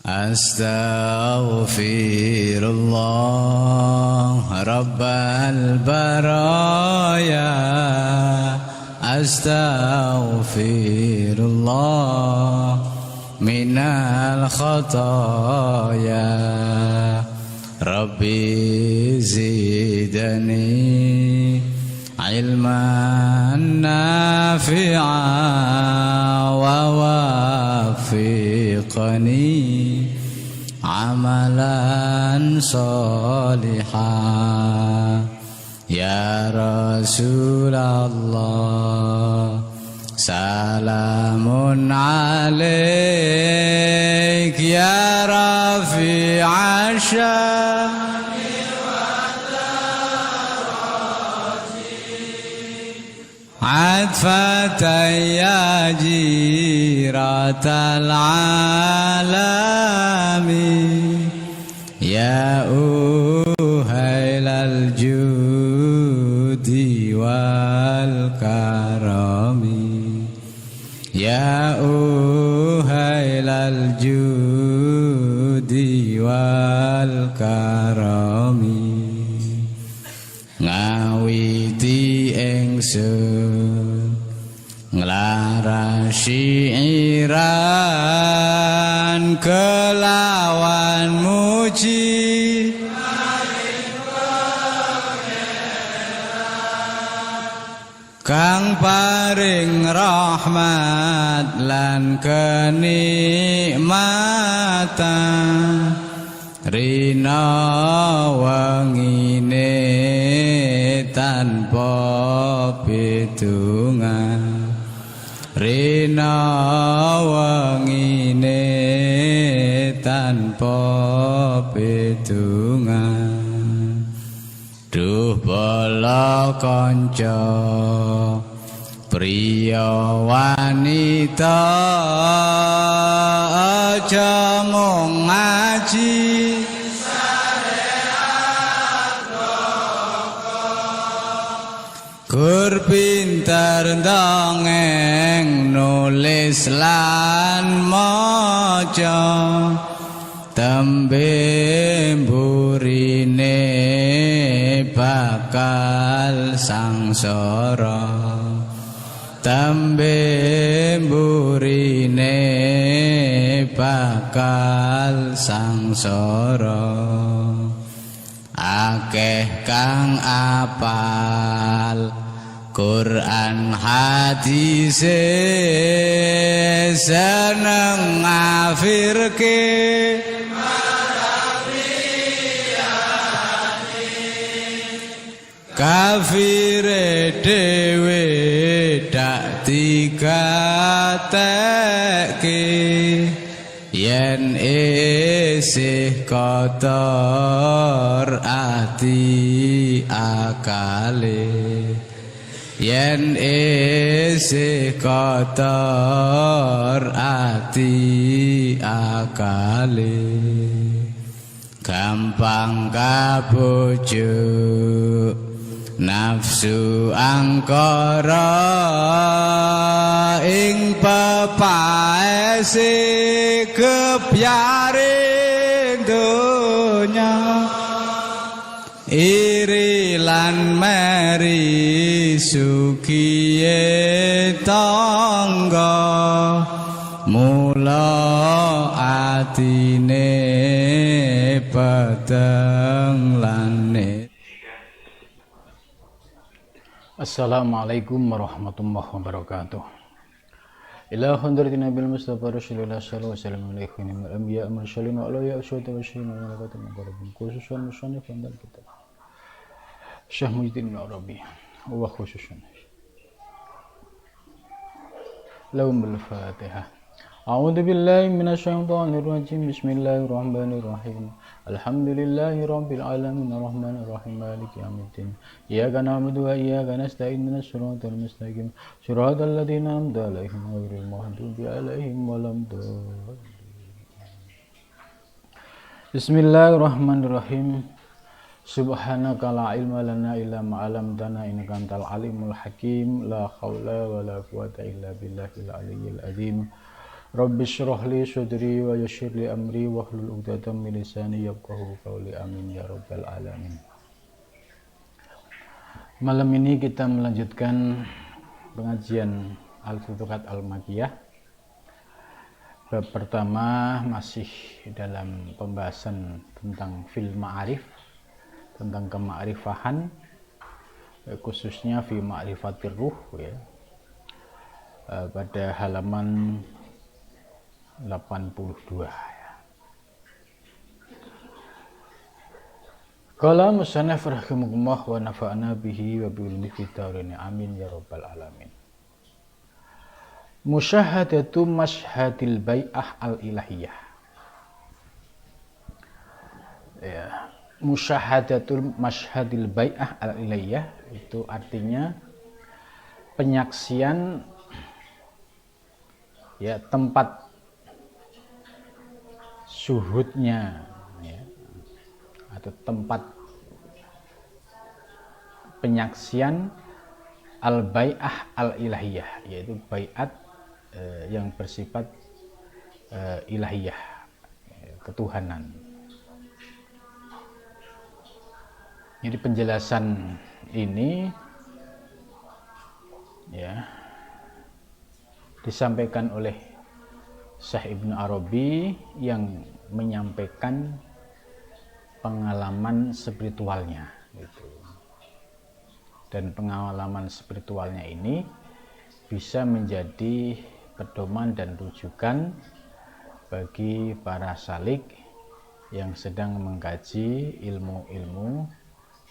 Astaghfirullah Rabbal baraya. Astaghfirullah minal khataya. Rabbi zidani ilman nafi'a wa wafiqani amalan salihah. Ya Rasulullah salamun alaik ya rafi'a sya'ni wa daraji. Atfatan ya jiratal alami. Ya uhailal judi wal karami. Ya uhailal judi wal karami. Ngawiti ingsun nglarasi iran kelawan muji. Kang paring rahmat lan kenikmatan rina wangine tanpa pitungan. Rina wangine tanpa pitungan. Duh bala kanca priya wanita aja mung ngaji gur pinter ndongeng nulis lan maca. Tembe mburine bakal sangsara. Tembe mburine bakal sangsara. Akeh kang apal Quran hadise seneng ngafirke. Kafire dhewe dak digatekke yen isih kotor ati akale. Yen isih kotor ati akale. Gampang kabujuk nafsu angkara ing pepaese kebyare donya. Iri lan meri sukiye tangga mula atine padang lan. Assalamualaikum warahmatullahi wabarakatuh. Ila hadratin Nabil Mustafa Rasulullah sallallahu alaihi wasallam wal anbiya wal mursalin wa ala ya'shuhadu wa syahidin wa malaikatul muqarrabin khususan musannif dan kitab Syekh Muhyiddin Arabi wa khususan lahum bil Fatihah. A'udzu billahi minasy syaithanir rajim. Bismillahirrahmanirrahim. Alhamdulillahi rabbil alamin arrahmanir rahim maliki yaumiddin. Iyyaka na'budu wa iyyaka nasta'in ihdinas siratal mustaqim siratal ladzina an'amta 'alaihim ghairil maghdubi 'alaihim waladdallin. Bismillahirrahmanirrahim. Subhanaka la ilma lana illa ma 'allamtana innaka antal alimul hakim. La haula wala quwwata illa billahil aliyyil azim. Rabbi shrah li sadri wa yassir li amri wahlul 'uqdatam min lisani yafqahu qawli. Amin ya rabbal alamin. Malam ini kita melanjutkan pengajian Al-Futuhat Al-Makkiyah. Bab pertama masih dalam pembahasan tentang fil ma'arif, tentang kema'rifahan, khususnya fi ma'rifatir ruh ya. Pada halaman 82 ya. Qala musannaf rahimakumullah wa nafa'na bihi wa bi ulumi fid dharain. Amin ya rabbal alamin. Musyahadatu masyhadil bai'ah al-ilahiyah. Ya, musyahadatul masyhadil bai'ah al-ilahiyah itu artinya penyaksian ya, tempat syuhudnya ya, atau tempat penyaksian al-bai'ah al-ilahiyah, yaitu bai'at yang bersifat ilahiyah, ketuhanan. Jadi penjelasan ini ya disampaikan oleh Syekh Ibnu Arabi yang menyampaikan pengalaman spiritualnya gitu. Dan pengalaman spiritualnya ini bisa menjadi pedoman dan rujukan bagi para salik yang sedang mengkaji ilmu-ilmu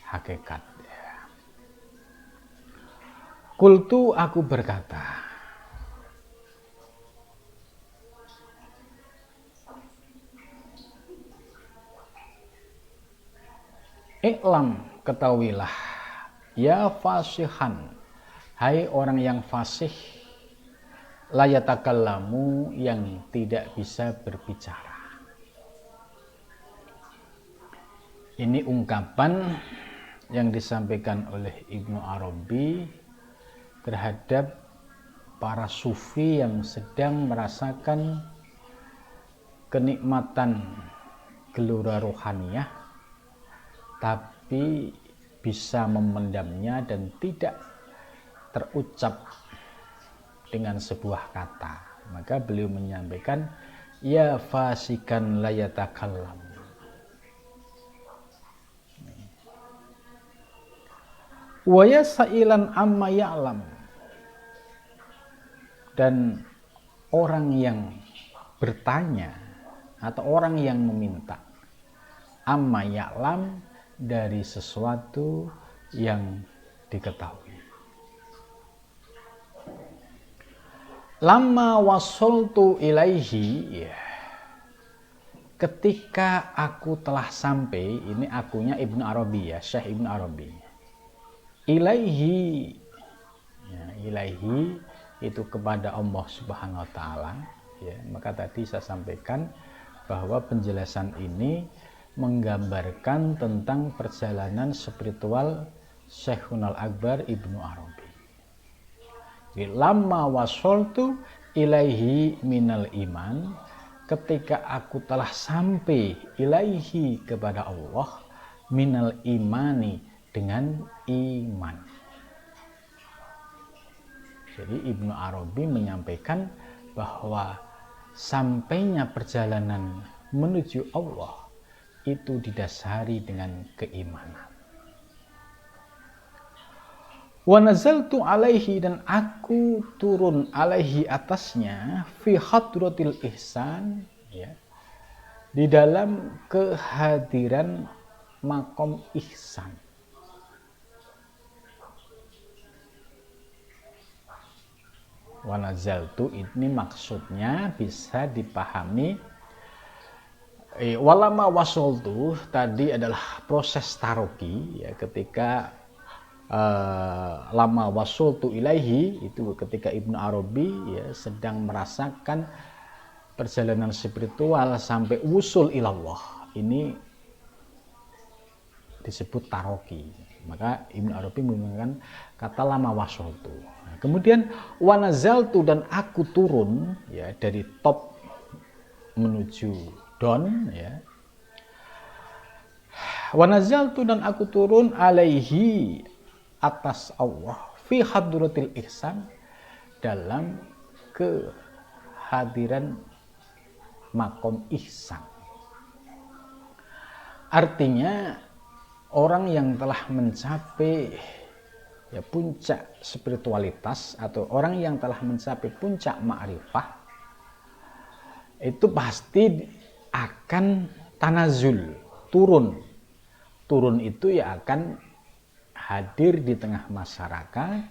hakikat. Qultu, aku berkata, I'lam, ketahuilah, ya fasihan, hai orang yang fasih, la yatakallamu, yang tidak bisa berbicara. Ini ungkapan yang disampaikan oleh Ibnu Arabi terhadap para sufi yang sedang merasakan kenikmatan gelora rohaniyah, tapi bisa memendamnya dan tidak terucap dengan sebuah kata. Maka beliau menyampaikan, ya fasikan la yatakallam. Wa yasailan amma ya'lam, dan orang yang bertanya atau orang yang meminta amma ya'lam, dari sesuatu yang diketahui. Lama wasoltu ilaihi, ya, ketika aku telah sampai, ini akunya Ibnu Arabi ya, Syekh Ibnu Arabi. Ilaihi, ya, ilaihi itu kepada Allah Subhanahu wa taala ya. Maka tadi saya sampaikan bahwa penjelasan ini menggambarkan tentang perjalanan spiritual Syekhunal Akbar Ibnu Arabi. Jadi, lama wasoltu ilaihi minal iman, ketika aku telah sampai ilaihi kepada Allah, minal imani, dengan iman. Jadi Ibnu Arabi menyampaikan bahwa sampainya perjalanan menuju Allah itu didasari dengan keimanan. Wa nazaltu alaihi, dan aku turun alaihi atasnya, fi hadratil ihsan ya, di dalam kehadiran makom ihsan. Wa nazaltu ini maksudnya bisa dipahami walama wasoltu tadi adalah proses taroki ya, ketika lama wasoltu ilaihi itu ketika Ibnu Arabi ya sedang merasakan perjalanan spiritual sampai wusul ilallah, ini disebut taroki. Maka Ibnu Arabi menggunakan kata lama wasoltu. Kemudian wa nazaltu, dan aku turun ya dari top menuju down ya. Wa nazaltu, dan aku turun alaihi, atas Allah, fi hadratil ihsan, dalam kehadiran makom ihsan. Artinya orang yang telah mencapai ya puncak spiritualitas, atau orang yang telah mencapai puncak ma'rifah, itu pasti akan tanazul, turun. Turun itu ya akan hadir di tengah masyarakat,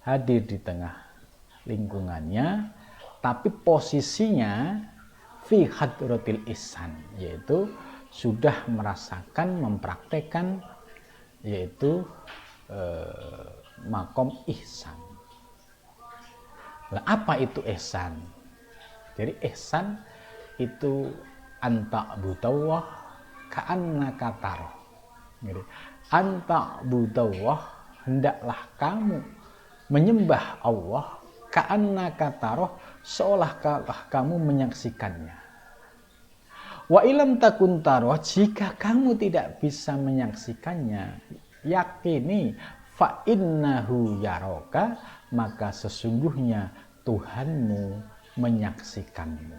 hadir di tengah lingkungannya, tapi posisinya fi hadratil ihsan, yaitu sudah merasakan, mempraktekkan, yaitu makom ihsan. Nah, apa itu ihsan? Jadi ihsan itu anta budawah ka'annaka tarah. Jadi anta budawah, hendaklah kamu menyembah Allah, ka'annaka tarah, seolah kamu menyaksikannya. Wa ilam takun tarah, jika kamu tidak bisa menyaksikannya, yakini fa innahu yaraka, maka sesungguhnya Tuhanmu menyaksikanmu.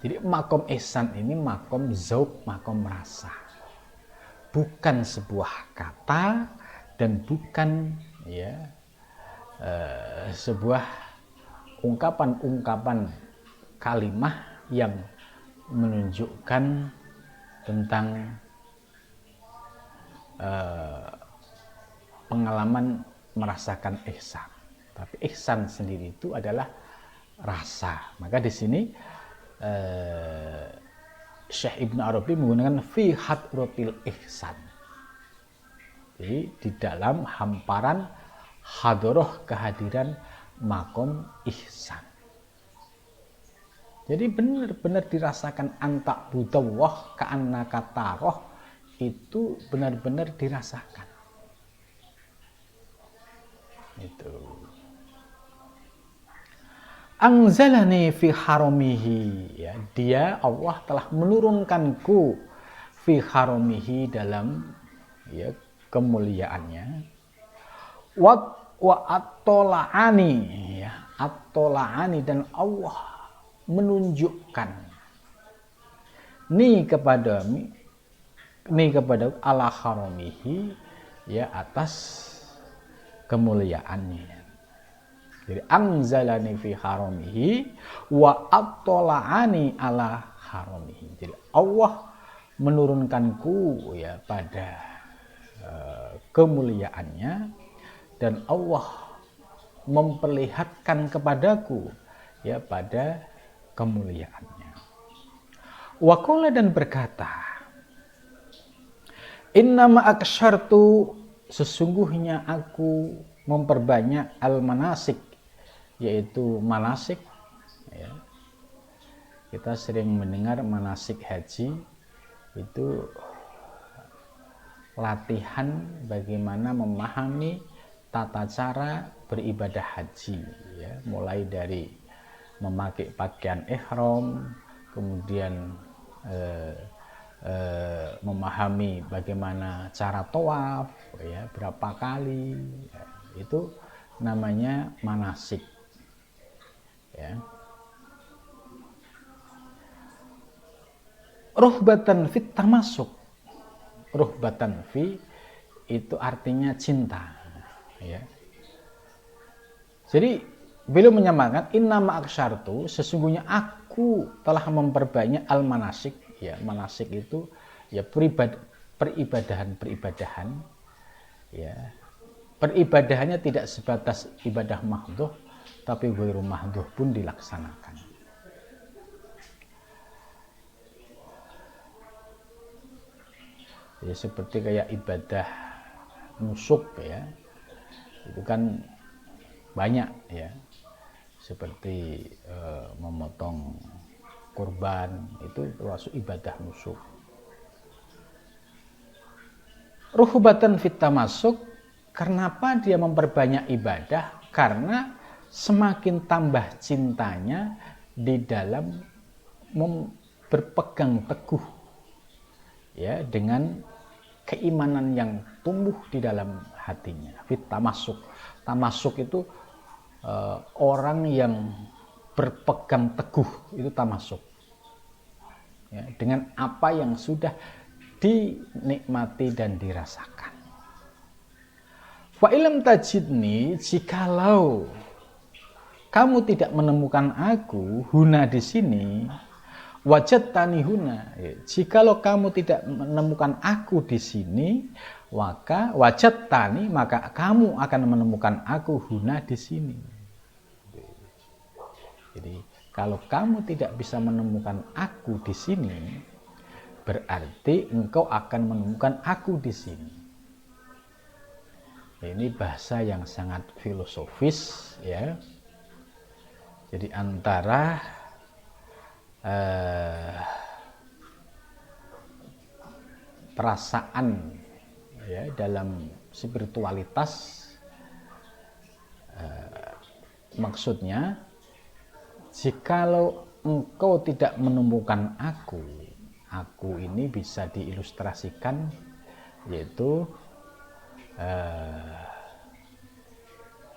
Jadi makom ihsan ini makom zauq, makom rasa, bukan sebuah kata dan bukan ya sebuah ungkapan-ungkapan kalimah yang menunjukkan tentang pengalaman merasakan ihsan. Tapi ihsan sendiri itu adalah rasa. Maka di sini Syekh Ibnu Arabi menggunakan fi hadratil ihsan. Jadi di dalam hamparan hadroh, kehadiran makom ihsan. Jadi benar-benar dirasakan anta budawah ka'annaka tarah, itu benar-benar dirasakan. Itu. Anzalani fi haramihi, ya, dia Allah telah menurunkanku fi haramihi, dalam ya kemuliaannya. Wa at-tola'ani, ya, at-tola'ani, dan Allah menunjukkan ni kepada ala haramihi, ya, atas kemuliaannya. Jadi anzalani fi haramihi wa at-tola'ani ala haramihi. Jadi Allah menurunkanku ya pada kemuliaannya, dan Allah memperlihatkan kepadaku ya pada kemuliaannya. Wa qala, dan berkata, innama aksyartu, sesungguhnya aku memperbanyak al-manasik, yaitu manasik ya. Kita sering mendengar manasik haji, itu latihan bagaimana memahami tata cara beribadah haji ya, mulai dari memakai pakaian ihram, kemudian memahami bagaimana cara tawaf ya, berapa kali ya, itu namanya manasik ya. Ruhbatan fit tamasuk, ruhbatan fi itu artinya cinta ya. Jadi beliau menyamakan innama aksyartu, sesungguhnya aku telah memperbanyak al manasik ya. Manasik itu ya peribadahan ya. Peribadahannya tidak sebatas ibadah mahdhuh, tapi ghairu mahdhuh pun dilaksanakan. Ya, seperti kayak ibadah nusuk ya, itu kan banyak ya, seperti memotong kurban, itu termasuk ibadah nusuk. Ruhbatan fit tamasuk, kenapa dia memperbanyak ibadah? Karena semakin tambah cintanya di dalam berpegang teguh ya dengan keimanan yang tumbuh di dalam hatinya. Fit tamasuk. Tamasuk itu orang yang berpegang teguh, itu tamasuk. Ya, dengan apa yang sudah dinikmati dan dirasakan. Fa ilam tajidni, jikalau kamu tidak menemukan aku huna di sini, wajadtani huna. Ya, jikalau kamu tidak menemukan aku di sini, maka wajadtani, maka kamu akan menemukan aku huna di sini. Jadi kalau kamu tidak bisa menemukan aku di sini, berarti engkau akan menemukan aku di sini. Ini bahasa yang sangat filosofis, ya. Jadi antara perasaan ya dalam spiritualitas, maksudnya jikalau engkau tidak menemukan aku ini bisa diilustrasikan yaitu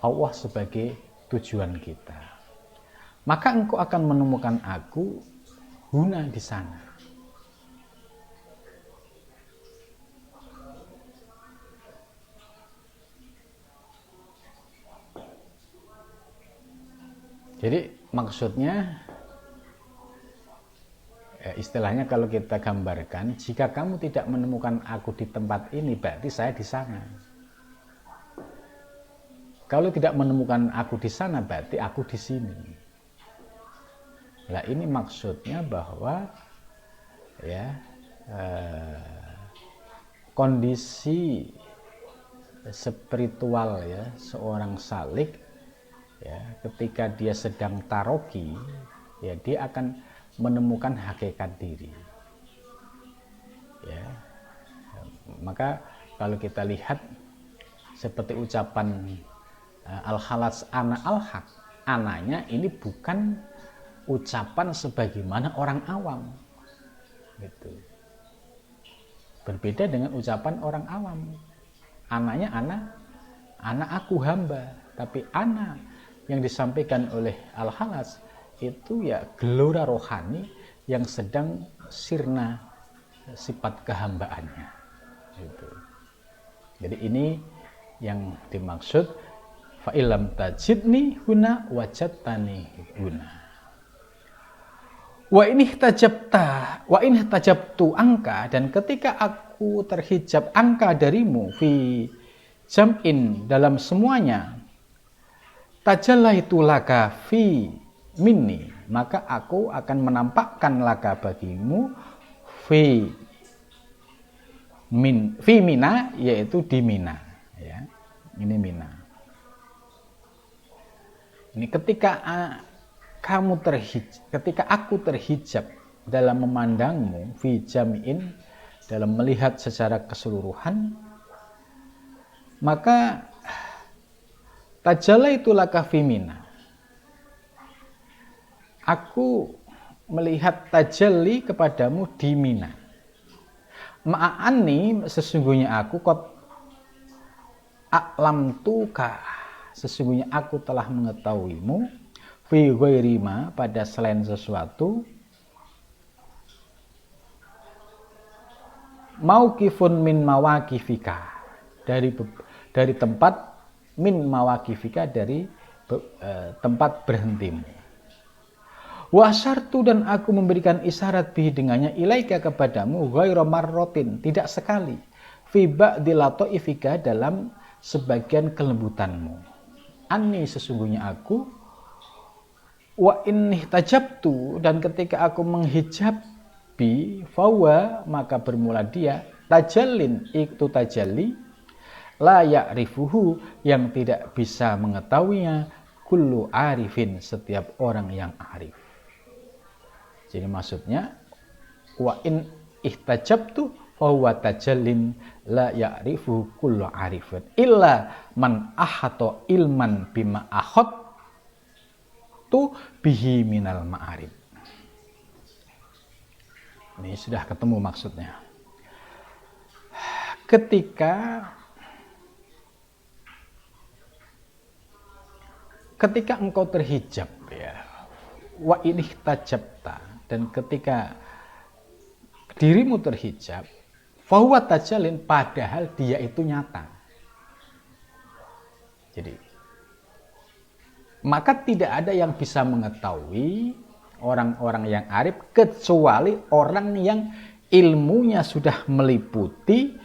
Allah sebagai tujuan kita. Maka engkau akan menemukan aku huna di sana. Jadi maksudnya istilahnya kalau kita gambarkan, jika kamu tidak menemukan aku di tempat ini, berarti saya di sana. Kalau tidak menemukan aku di sana, berarti aku di sini. Nah, ini maksudnya bahwa ya kondisi spiritual ya seorang salik ya, ketika dia sedang taroki, ya dia akan menemukan hakikat diri. Ya, maka kalau kita lihat seperti ucapan al-khalas ana al-haq, ananya ini bukan ucapan sebagaimana orang awam, gitu. Berbeda dengan ucapan orang awam. Ananya ana aku hamba, tapi ana yang disampaikan oleh al-khalas itu ya gelora rohani yang sedang sirna sifat kehambaannya. Gitu. Jadi ini yang dimaksud fa illam tajidni huna wajadtani huna. Wa in tajabtu angka, dan ketika aku terhijab angka darimu fi jam'in dalam semuanya, tajallaitu laka fi minni, maka aku akan menampakkan laka bagimu fi mina, yaitu di Mina, ya. Ini Mina. Ini ketika aku terhijab dalam memandangmu fi jam'in, dalam melihat secara keseluruhan, maka tajallaitu laka fi Mina, aku melihat tajalli kepadamu di Mina. Ma'ani, sesungguhnya aku qad a'lamtuka, sesungguhnya aku telah mengetahuimu fi ghairi ma, pada selain sesuatu, mauqifun min mawaqifika, dari tempat min mawaqifika, dari tempat berhentimu. Wa syartu, dan aku memberikan isyarat bihi dengannya, ilaika kepadamu, ghairu marrotin, tidak sekali, fi ba'dil lataifika, dalam sebagian kelembutanmu. Anni, sesungguhnya aku, wa inni tajabtu, dan ketika aku menghijabi, fawa, maka bermula dia, tajallin, itu tajalli, la ya'rifuhu, yang tidak bisa mengetahuinya, kullu arifin, setiap orang yang arif. Jadi maksudnya wa in ihtajabtu fa huwa tajallin la ya'rifu kullu 'arifin illa man ahata ilman bima ahad tu bihi minal ma'arif. Ini sudah ketemu maksudnya. Ketika engkau terhijab ya, wa inih tajabta, dan ketika dirimu terhijab, fahuwa tajalin, padahal dia itu nyata. Jadi maka tidak ada yang bisa mengetahui orang-orang yang arif kecuali orang yang ilmunya sudah meliputi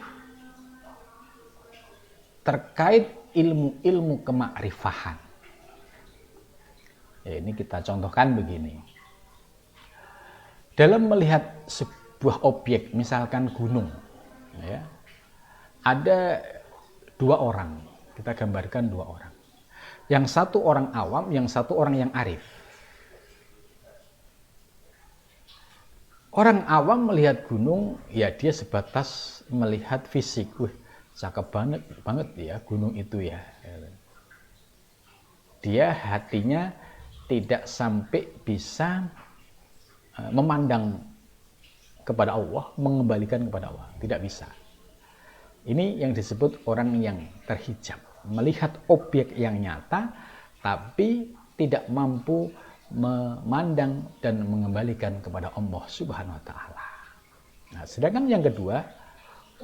terkait ilmu-ilmu kemakrifahan. Ya, ini kita contohkan begini. Dalam melihat sebuah objek, misalkan gunung, ya, ada dua orang, kita gambarkan dua orang. Yang satu orang awam, yang satu orang yang arif. Orang awam melihat gunung, ya dia sebatas melihat fisik. Wih, cakep banget ya gunung itu ya. Dia hatinya tidak sampai bisa memandang kepada Allah, mengembalikan kepada Allah. Tidak bisa. Ini yang disebut orang yang terhijab. Melihat objek yang nyata, tapi tidak mampu memandang dan mengembalikan kepada Allah Subhanahu wa Ta'ala. Nah, sedangkan yang kedua,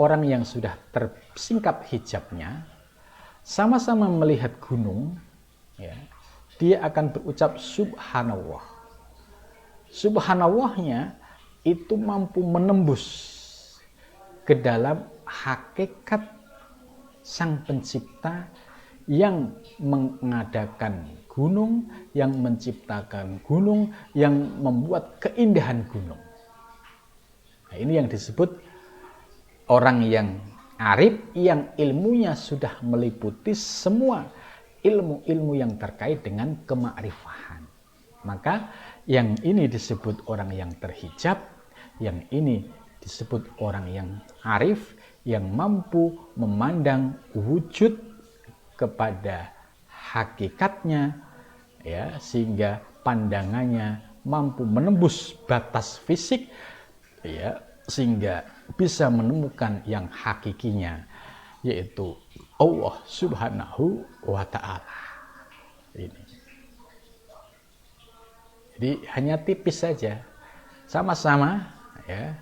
orang yang sudah tersingkap hijabnya, sama-sama melihat gunung, ya, dia akan berucap subhanallah. Subhanallahnya itu mampu menembus ke dalam hakikat Sang Pencipta yang mengadakan gunung, yang menciptakan gunung, yang membuat keindahan gunung. Nah, ini yang disebut orang yang arif, yang ilmunya sudah meliputi semua ilmu-ilmu yang terkait dengan kemakrifahan. Maka yang ini disebut orang yang terhijab, yang ini disebut orang yang arif, yang mampu memandang wujud kepada hakikatnya, ya, sehingga pandangannya mampu menembus batas fisik, ya, sehingga bisa menemukan yang hakikinya, yaitu Allah Subhanahu wa Ta'ala. Ini. Jadi hanya tipis saja, sama-sama ya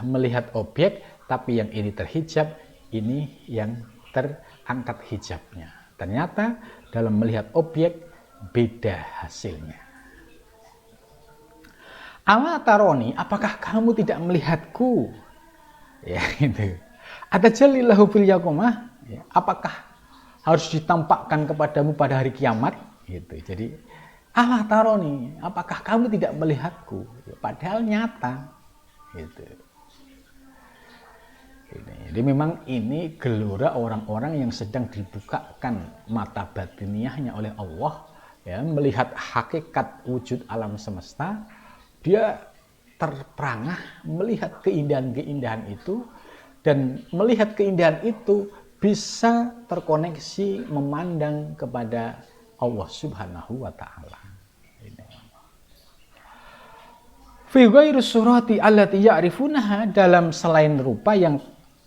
melihat objek, tapi yang ini terhijab, ini yang terangkat hijabnya. Ternyata dalam melihat objek beda hasilnya. Ala taroni, apakah kamu tidak melihatku? Ya itu. Atajalillahu fil yaqamah, ya, apakah harus ditampakkan kepadamu pada hari kiamat? Gitu. Jadi ala taroni, apakah kamu tidak melihatku? Ya, padahal nyata. Gitu. Jadi memang ini gelora orang-orang yang sedang dibukakan mata batiniahnya oleh Allah, ya, melihat hakikat wujud alam semesta. Dia terperangah melihat keindahan-keindahan itu, dan melihat keindahan itu bisa terkoneksi memandang kepada Allah Subhanahu wa Ta'ala. Fi ghairi surati allati ya'rifunaha, dalam selain rupa yang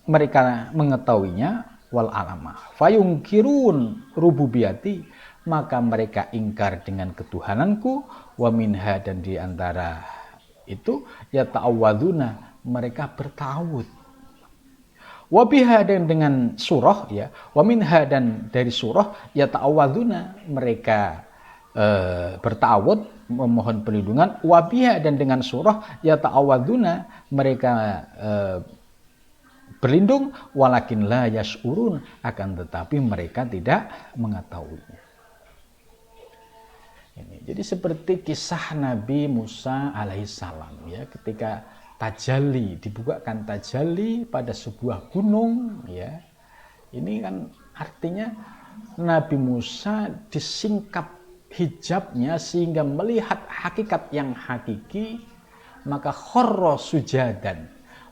mereka mengetahuinya, wal alama fayungkirun rububiyati, maka mereka ingkar dengan ketuhananku, wa minha, dan di antara itu ya ta'awwaduna, mereka bertawud, wa biha, dan dengan surah, ya, wa minha, dan dari surah ya ta'awwaduna, mereka bertawud, memohon perlindungan, wa biha, dan dengan surah ya ta'awwaduna, mereka berlindung, walakin la yash'urun, akan tetapi mereka tidak mengetahuinya. Ini, jadi seperti kisah Nabi Musa alaihissalam, ya, ketika tajalli, dibukakan tajalli pada sebuah gunung, ya, ini kan artinya Nabi Musa disingkap hijabnya sehingga melihat hakikat yang hakiki, maka kharra sujadan,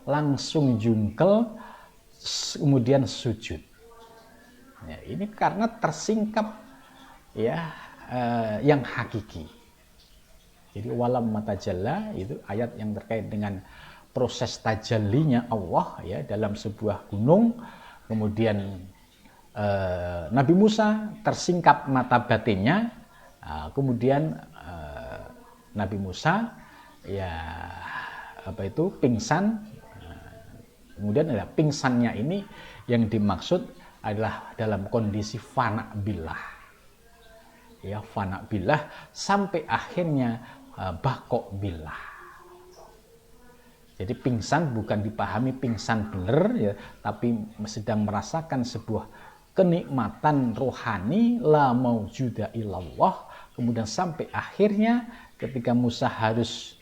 langsung jungkel kemudian sujud. Ya, ini karena tersingkap ya yang hakiki. Jadi walam matajalla itu ayat yang terkait dengan proses tajallinya Allah ya dalam sebuah gunung. Kemudian Nabi Musa tersingkap mata batinnya, kemudian Nabi Musa ya pingsan. Kemudian pingsannya ini yang dimaksud adalah dalam kondisi fana billah. Ya, fana billah sampai akhirnya baqo billah. Jadi pingsan bukan dipahami pingsan bener ya, tapi sedang merasakan sebuah kenikmatan rohani la maujuda illallah. Kemudian sampai akhirnya ketika Musa harus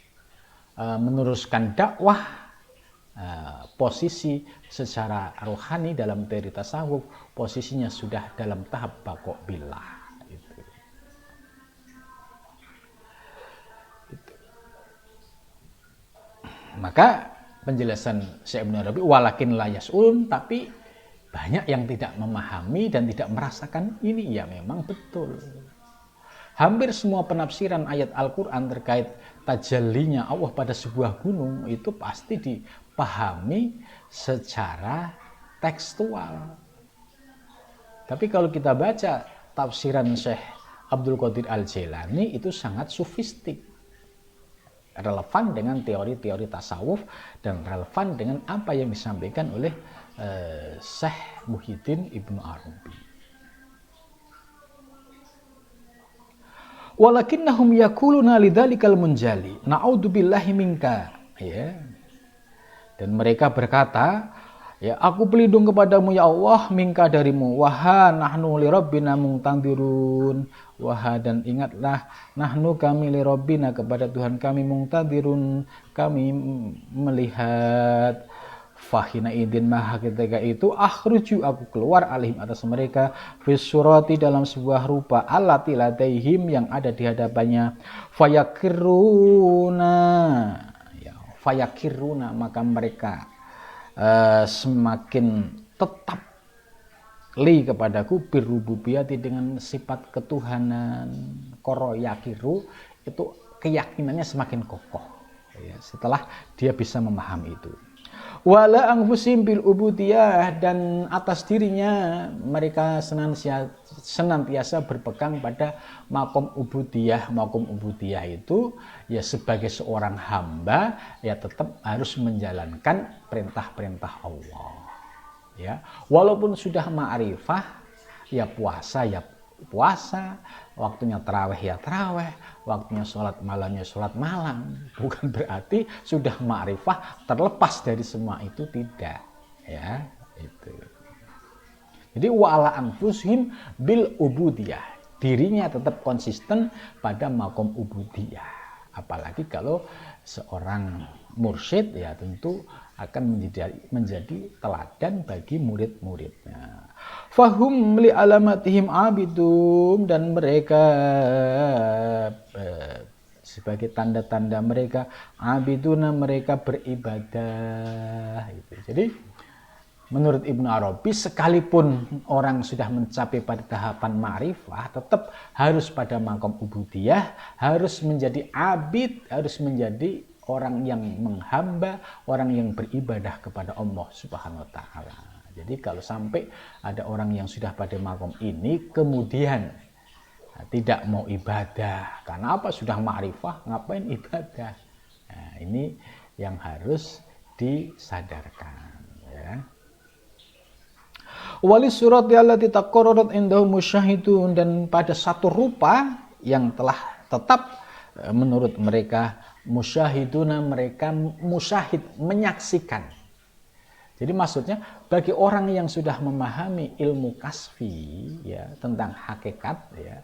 meneruskan dakwah, posisi secara rohani dalam teori tasawuf posisinya sudah dalam tahap baqo billah. Maka penjelasan Syekh Ibnu Arabi walakin la yas'un, tapi banyak yang tidak memahami dan tidak merasakan ini. Ya memang betul. Hampir semua penafsiran ayat Al-Quran terkait tajallinya Allah pada sebuah gunung itu pasti dipahami secara tekstual. Tapi kalau kita baca tafsiran Syekh Abdul Qadir Al-Jailani itu sangat sofistik. Relevan dengan teori-teori tasawuf dan relevan dengan apa yang disampaikan oleh Syekh Muhyiddin Ibnu Arabi. Walakinnahum yaquluna lidzalikal munjali na'udzubillahi minka, ya. Dan mereka berkata, ya aku pelindung kepadamu ya Allah, minka darimu, waha nahnu li rabbina mungtandirun, waha dan ingatlah nahnu kami li rabbina kepada Tuhan kami mungtandirun kami melihat. Fahina idin maha ketika itu akhruju aku keluar alihim atas mereka fisurati dalam sebuah rupa allati ladaihim yang ada di hadapannya fayakiruna ya fayakiruna maka mereka semakin tetap li kepadaku birrububiyati dengan sifat ketuhanan. Koro yakiru itu keyakinannya semakin kokoh ya, setelah dia bisa memahami itu. Wala anfusim bil ubudiyah dan atas dirinya mereka senantiasa berpegang pada makom ubudiyah. Makom ubudiyah itu ya sebagai seorang hamba ya tetap harus menjalankan perintah-perintah Allah. Ya, walaupun sudah ma'rifah ya puasa ya puasa, waktunya tarawih ya tarawih, waktunya sholat malamnya sholat malam. Bukan berarti sudah ma'rifah terlepas dari semua itu, tidak ya itu. Jadi wa'ala anfusihim bil ubudiyah, dirinya tetap konsisten pada makom ubudiyah. Apalagi kalau seorang mursyid ya tentu akan menjadi teladan bagi murid-muridnya. Fahum li alamatihim abidum, dan mereka sebagai tanda-tanda mereka abiduna mereka beribadah. Jadi menurut Ibnu Arabi sekalipun orang sudah mencapai pada tahapan ma'rifah tetap harus pada makom ubudiyah, harus menjadi abid, harus menjadi orang yang menghamba, orang yang beribadah kepada Allah Subhanahu wa taala. Jadi kalau sampai ada orang yang sudah pada makom ini kemudian tidak mau ibadah, karena apa? Sudah ma'rifah, ngapain ibadah? Nah, ini yang harus disadarkan ya. Wali surat allati taqarrarat indahum musyahidun, dan pada satu rupa yang telah tetap menurut mereka musyahiduna, mereka musyahid menyaksikan. Jadi maksudnya bagi orang yang sudah memahami ilmu kasfi ya tentang hakikat ya,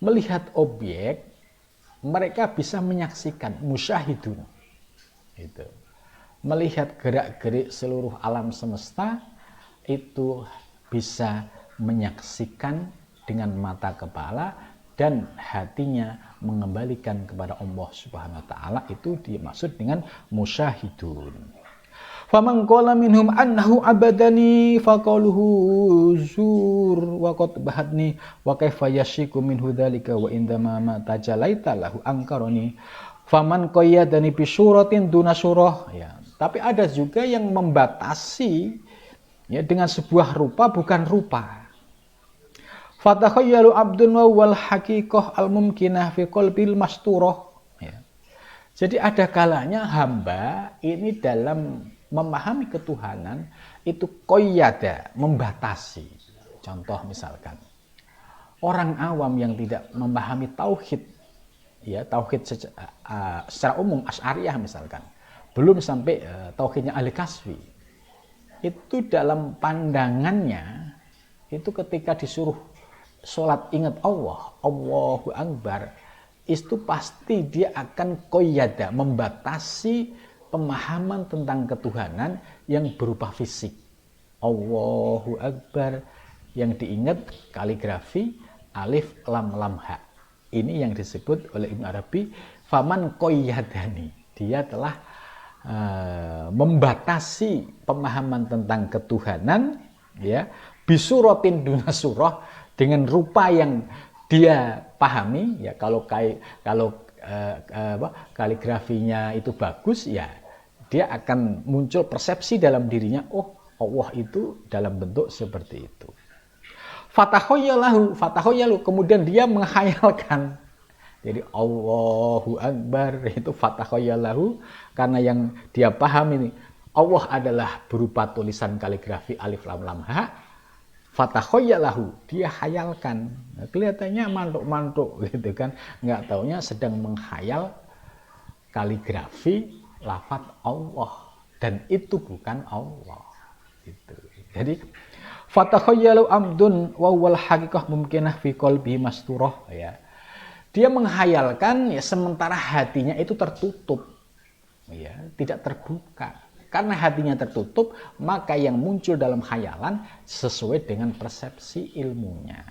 melihat objek mereka bisa menyaksikan, musyahidun itu. Melihat gerak-gerik seluruh alam semesta itu bisa menyaksikan dengan mata kepala dan hatinya mengembalikan kepada Allah Subhanahu wa taala, itu dimaksud dengan musyahidun. Faman qala minhum annahu abadani faqaluhu zur wa qad bahadni wa kaifa yashiku minhu dzalika wa indama ma tajalaita lahu angkaroni. Faman qayyadani bi suratin duna surah, ya. Tapi ada juga yang membatasi, ya, dengan sebuah rupa bukan rupa. Fatakhayyalu abdun wa wal haqiqah al mumkinah fi qalbil masturah, ya. Jadi ada kalanya hamba ini dalam memahami ketuhanan itu qayyada, membatasi. Contoh misalkan orang awam yang tidak memahami tauhid, ya, tauhid secara umum Asy'ariyah misalkan, belum sampai tauhidnya ahli kasfi, itu dalam pandangannya itu ketika disuruh sholat ingat Allah, Allahu Akbar, itu pasti dia akan qayyada, membatasi pemahaman tentang ketuhanan yang berupa fisik. Allahu Akbar yang diingat kaligrafi alif lam lam ha. Ini yang disebut oleh Ibnu Arabi faman qayyadani, dia telah membatasi pemahaman tentang ketuhanan, ya, bisuratin duna surah, dengan rupa yang dia pahami, ya. Kalau kaligrafinya itu bagus, ya, dia akan muncul persepsi dalam dirinya, oh, Allah itu dalam bentuk seperti itu. Fatakhayyalu, kemudian dia menghayalkan. Jadi Allahu Akbar itu fatakhayyalahu, karena yang dia paham ini Allah adalah berupa tulisan kaligrafi alif lam lam ha. Fatakhayyalahu, dia hayalkan. Nah, kelihatannya mantuk-mantuk gitu kan, nggak taunya sedang menghayal kaligrafi lafaz Allah, dan itu bukan Allah gitu. Jadi fatakhayyalu amdun wa wal haqiqah mumkinah fi qalbi masturah, ya. Dia menghayalkan, ya, sementara hatinya itu tertutup, ya, tidak terbuka. Karena hatinya tertutup, maka yang muncul dalam khayalan sesuai dengan persepsi ilmunya.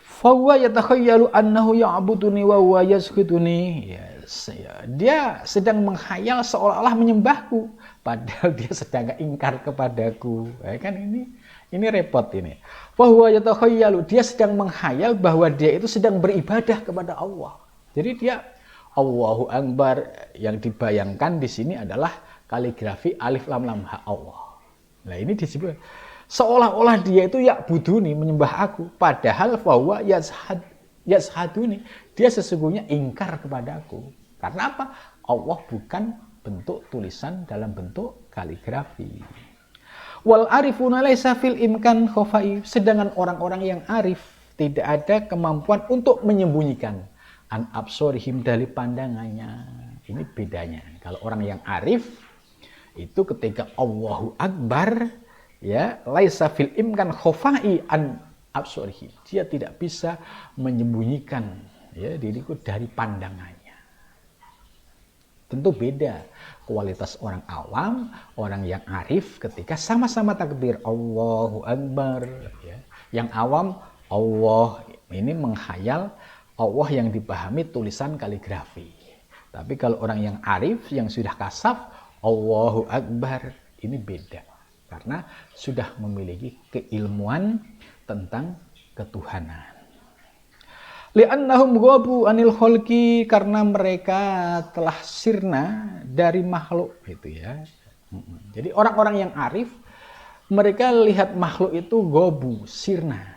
Fa huwa yatakhayyalu annahu ya'buduni wa huwa yazhuduni, ya. Dia sedang menghayal seolah-olah menyembahku, padahal dia sedang ingkar kepadaku, ya kan. Ini repot ini. Bahwa yatakhayyalu, dia sedang menghayal bahwa dia itu sedang beribadah kepada Allah. Jadi dia Allahu Akbar, yang dibayangkan di sini adalah kaligrafi alif lam lam ha Allah. Nah, ini disebut seolah-olah dia itu ya'buduni, menyembah aku, padahal bahwa yazhaduni, dia sesungguhnya ingkar kepadaku. Karena apa? Allah bukan bentuk tulisan dalam bentuk kaligrafi. Wal arifuna laisa fil imkan khafai, sedangkan orang-orang yang arif tidak ada kemampuan untuk menyembunyikan an absorihim, dari pandangannya. Ini bedanya. Kalau orang yang arif itu ketika Allahu Akbar, ya, laisa fil imkan khafai an absorihim, dia tidak bisa menyembunyikan, ya, diriku dari pandangannya. Tentu beda kualitas orang awam, orang yang arif ketika sama-sama takbir Allahu Akbar, ya. Yang awam Allah ini menghayal Allah yang dipahami tulisan kaligrafi. Tapi kalau orang yang arif, yang sudah kasaf, Allahu Akbar, ini beda. Karena sudah memiliki keilmuan tentang ketuhanan. Li'annahum ghabu anil khalqi, karena mereka telah sirna dari makhluk, gitu ya. Jadi orang-orang yang arif, mereka lihat makhluk itu ghabu, sirna.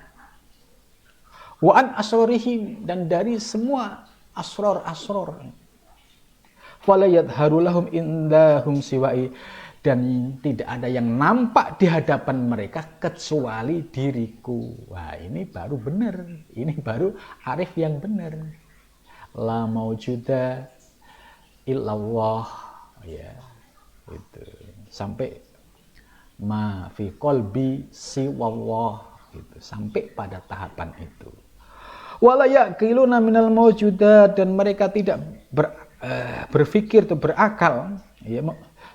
Wa an asrarihim, dan dari semua asrar. Fala yadharu lahum indahum siwa'i, dan tidak ada yang nampak di hadapan mereka kecuali diriku. Wah, ini baru benar. Ini baru arif yang benar. La maujuda illallah, ya. Itu. Sampai ma fi qalbi siwallah, gitu. Sampai pada tahapan itu. Wala yaqiluna minal maujudat, dan mereka tidak berpikir atau berakal, ya,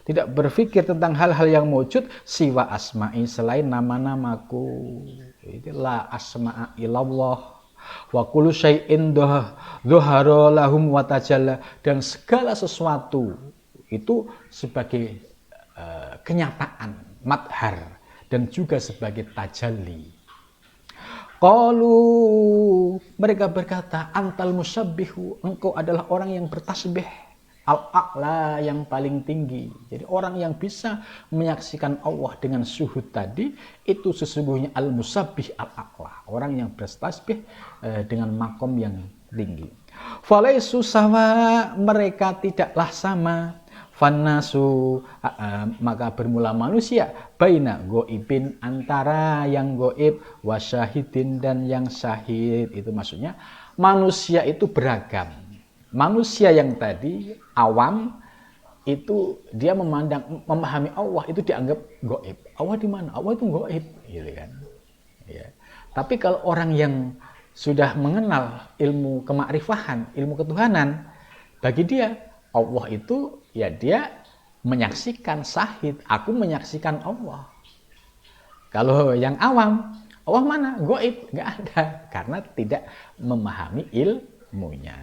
tidak berpikir tentang hal-hal yang wujud siwa asma'i, selain nama-namaku. Itulah asma'a ilallah wa kullu syai'in dhuhara lahum wa tajalla, dan segala sesuatu itu sebagai kenyataan, madhar, dan juga sebagai tajalli. Qalu, mereka berkata, antal musabbihu, engkau adalah orang yang bertasbih, al-a'la, yang paling tinggi. Jadi orang yang bisa menyaksikan Allah dengan syuhud tadi, itu sesungguhnya al-musabbih al-a'la, orang yang bertasbih dengan makom yang tinggi. Falaisu sama, mereka tidaklah sama. Fannasu, maka bermula manusia, baina goibin, antara yang goib, wasyahidin, dan yang syahid. Itu maksudnya manusia itu beragam. Manusia yang tadi awam itu dia memahami Allah itu dianggap goib. Allah di mana? Allah itu goib, gitu kan? Ya. Tapi kalau orang yang sudah mengenal ilmu kemakrifahan, ilmu ketuhanan, bagi dia Allah itu ya dia menyaksikan, syahid, aku menyaksikan Allah. Kalau yang awam, Allah mana? Goib, nggak ada, karena tidak memahami ilmunya.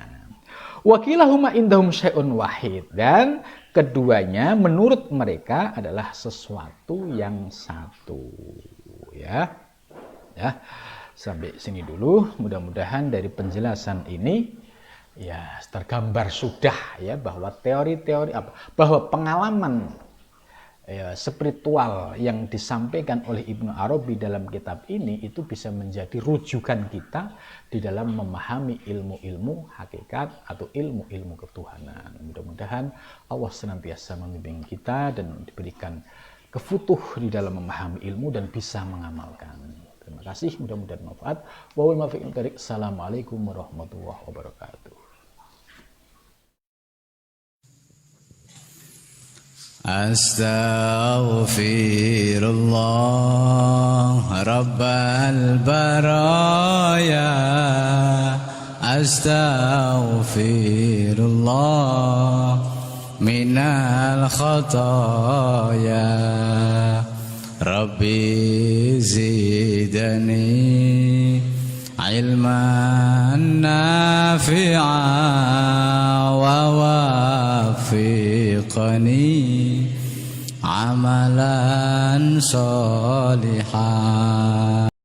Wakilahuma indahum syai'un wahid, dan keduanya menurut mereka adalah sesuatu yang satu. Ya, sampai sini dulu. Mudah-mudahan dari penjelasan ini ya tergambar sudah ya bahwa teori-teori bahwa pengalaman spiritual yang disampaikan oleh Ibnu Arabi dalam kitab ini itu bisa menjadi rujukan kita di dalam memahami ilmu-ilmu hakikat atau ilmu-ilmu ketuhanan. Mudah-mudahan Allah senantiasa membimbing kita dan diberikan kefutuh di dalam memahami ilmu dan bisa mengamalkan. Terima kasih, mudah-mudahan manfaat. Assalamualaikum warahmatullahi wabarakatuh. Astaghfirullah Rabbal baraya, astaghfirullah minal khataya, Rabbi zidani ilman nafi'a wa wafiqani amalan salihah.